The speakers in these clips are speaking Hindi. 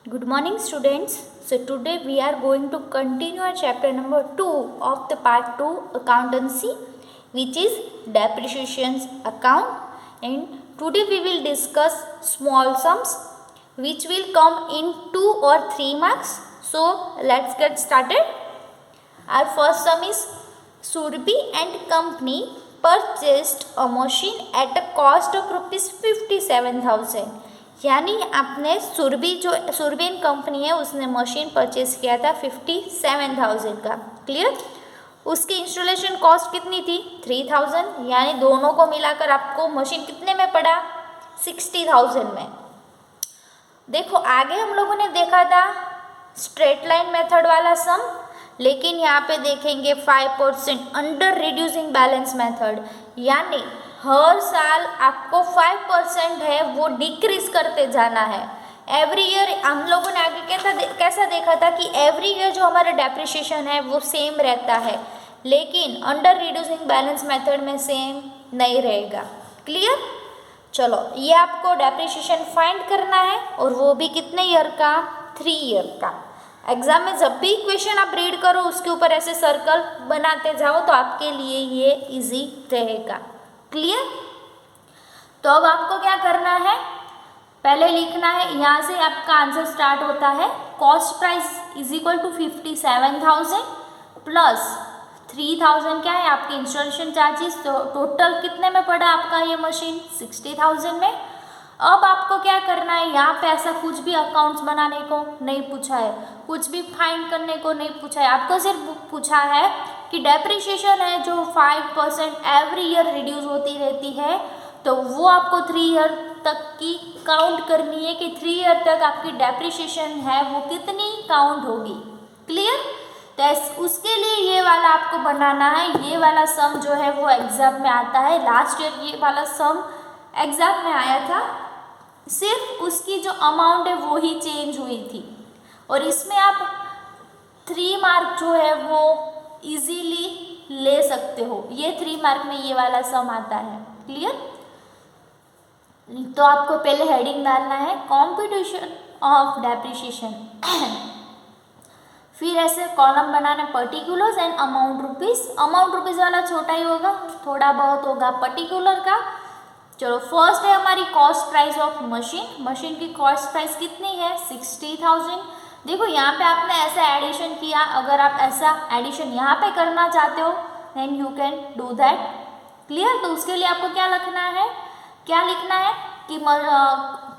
Good morning, students. So today we are going to continue our chapter number 2 of the part 2 accountancy, which is depreciations account. And today we will discuss small sums which will come in 2 or 3 marks. So let's get started. Our first sum is Surabhi and company purchased a machine at a cost of rupees 57,000. यानी आपने सुरभि कंपनी है उसने मशीन परचेज किया था 57,000 का। क्लियर। उसकी इंस्टॉलेशन कॉस्ट कितनी थी 3,000, यानी दोनों को मिलाकर आपको मशीन कितने में पड़ा 60,000 में। देखो आगे हम लोगों ने देखा था स्ट्रेट लाइन मेथड वाला सम, लेकिन यहाँ पे देखेंगे 5% अंडर रिड्यूसिंग बैलेंस मेथड, यानी हर साल आपको 5% है वो डिक्रीज करते जाना है एवरी ईयर। हम लोगों ने आगे कैसा देखा था कि एवरी ईयर जो हमारा डेप्रिसिएशन है वो सेम रहता है, लेकिन अंडर रिड्यूसिंग बैलेंस मेथड में सेम नहीं रहेगा। क्लियर। चलो ये आपको डेप्रिसिएशन फाइंड करना है और वो भी कितने ईयर का 3 ईयर का। एग्जाम में जब भी क्वेश्चन आप रीड करो उसके ऊपर ऐसे सर्कल बनाते जाओ तो आपके लिए ये इजी रहेगा। क्लियर। तो अब आपको क्या करना है, पहले लिखना है, यहाँ से आपका आंसर स्टार्ट होता है cost price is equal to 57,000 plus 3,000 क्या है आपके इंस्टॉलेशन चार्जेस। तो टोटल कितने में पड़ा आपका ये मशीन 60,000 में। अब आपको क्या करना है, यहाँ पे ऐसा कुछ भी अकाउंट्स बनाने को नहीं पूछा है, कुछ भी फाइंड करने को नहीं पूछा है, आपको सिर्फ पूछा है कि डेप्रिसिएशन है जो 5% एवरी ईयर रिड्यूस होती रहती है, तो वो आपको 3 ईयर तक की काउंट करनी है कि 3 ईयर तक आपकी डेप्रिसिएशन है वो कितनी काउंट होगी। क्लियर। तो उसके लिए ये वाला आपको बनाना है। ये वाला सम जो है वो एग्जाम में आता है, लास्ट ईयर ये वाला सम एग्जाम में आया था, सिर्फ उसकी जो अमाउंट है वो ही चेंज हुई थी, और इसमें आप 3 मार्क जो है वो इजीली ले सकते हो। ये 3 मार्क में ये वाला सम आता है। क्लियर। तो आपको पहले हेडिंग डालना है कॉम्पिटिशन ऑफ डेप्रिसिएशन, फिर ऐसे column banana particulars and amount rupees. Amount rupees वाला छोटा ही होगा, थोड़ा बहुत होगा पर्टिकुलर का। चलो फर्स्ट है हमारी cost price of machine. Machine की कॉस्ट प्राइस कितनी है 60,000। देखो यहाँ पे आपने ऐसा एडिशन किया, अगर आप ऐसा एडिशन यहाँ पे करना चाहते हो then you can do that. Clear. तो उसके लिए आपको क्या लिखना है कि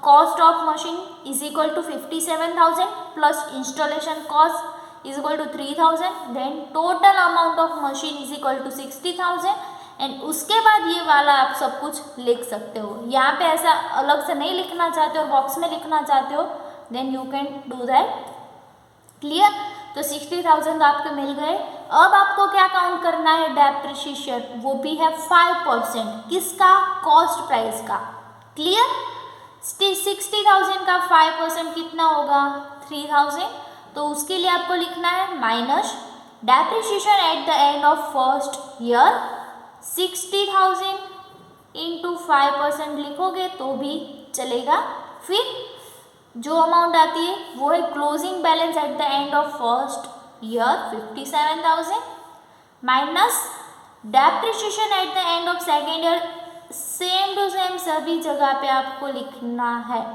cost of machine is equal to 57,000 plus installation cost is equal to 3,000, then total amount of machine is equal to 60,000 and उसके बाद ये वाला आप सब कुछ लिख सकते हो। यहाँ पे ऐसा अलग से नहीं लिखना चाहते हो, बॉक्स में लिखना चाहते हो then you can do that. Clear. तो 60,000 आपके मिल गए। अब आपको क्या काउंट करना है डेप्रिसिएशन, वो भी है 5%। किसका कॉस्ट प्राइस का। क्लियर। 60,000 का 5% कितना होगा 3,000। तो उसके लिए आपको लिखना है minus depreciation at the end of first year 60,000 into 5% लिखोगे तो भी चलेगा। फिर जो अमाउंट आती है वो है closing balance at the end of first year 57,000 minus depreciation at the end of second year. Same to same सभी जगह पे आपको लिखना है।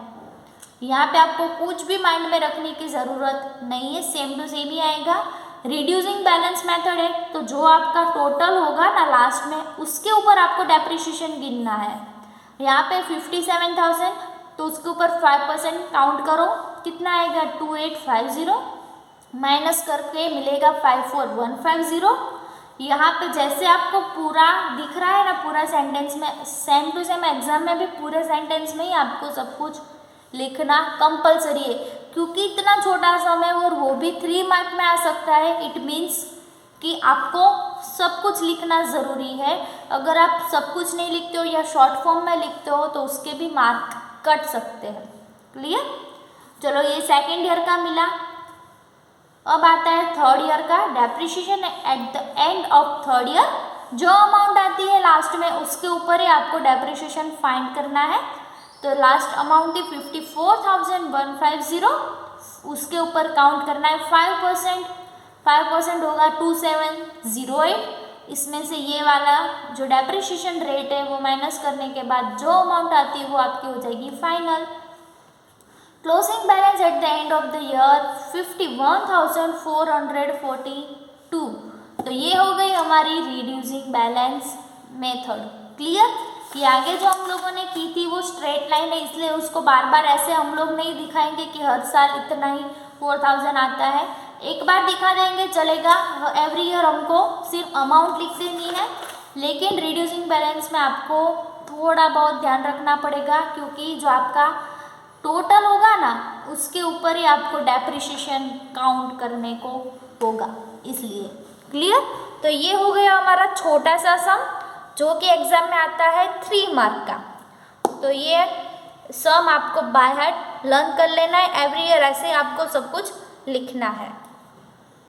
यहाँ पे आपको कुछ भी माइंड में रखने की ज़रूरत नहीं है, सेम टू सेम ही आएगा। रिड्यूसिंग बैलेंस मेथड है तो जो आपका टोटल होगा ना लास्ट में उसके ऊपर आपको डेप्रिसिएशन गिनना है। यहाँ पे 57,000 तो उसके ऊपर 5% काउंट करो, कितना आएगा 2850 माइनस करके मिलेगा 54,150। यहाँ पे जैसे आपको पूरा दिख रहा है ना पूरा सेंटेंस में, सेम टू सेम एग्जाम में भी पूरे सेंटेंस में ही आपको सब कुछ लिखना कंपलसरी है, क्योंकि इतना छोटा समय और वो भी 3 मार्क में आ सकता है। इट मीन्स कि आपको सब कुछ लिखना ज़रूरी है। अगर आप सब कुछ नहीं लिखते हो या शॉर्ट फॉर्म में लिखते हो तो उसके भी मार्क कट सकते हैं। क्लियर। चलो ये सेकेंड ईयर का मिला। अब आता है थर्ड ईयर का depreciation at the end of third year. जो अमाउंट आती है लास्ट में उसके ऊपर ही आपको डेप्रिसिएशन फाइंड करना है। तो लास्ट अमाउंट है 54,150 उसके ऊपर काउंट करना है 5%। 5% होगा 2708। इसमें से ये वाला जो डेप्रिसिएशन रेट है वो माइनस करने के बाद जो अमाउंट आती है वो आपकी हो जाएगी final. Closing balance at the end of the year 51,442। तो ये हो गई हमारी रिड्यूसिंग बैलेंस मेथड। क्लियर? ये आगे जो हम लोगों ने की थी वो स्ट्रेट लाइन है, इसलिए उसको बार बार ऐसे हम लोग नहीं दिखाएंगे कि हर साल इतना ही 4000 आता है। एक बार दिखा देंगे चलेगा, एवरी ईयर हमको सिर्फ अमाउंट लिख देनी है। लेकिन रिड्यूसिंग बैलेंस में आपको थोड़ा बहुत ध्यान रखना पड़ेगा, क्योंकि जो आपका टोटल होगा ना उसके ऊपर ही आपको डेप्रिसिएशन काउंट करने को होगा, इसलिए। क्लियर? तो ये हो गया हमारा छोटा सा सम जो कि एग्जाम में आता है 3 मार्क का। तो ये सम आपको बाय हार्ट लर्न कर लेना है, एवरी ईयर ऐसे आपको सब कुछ लिखना है।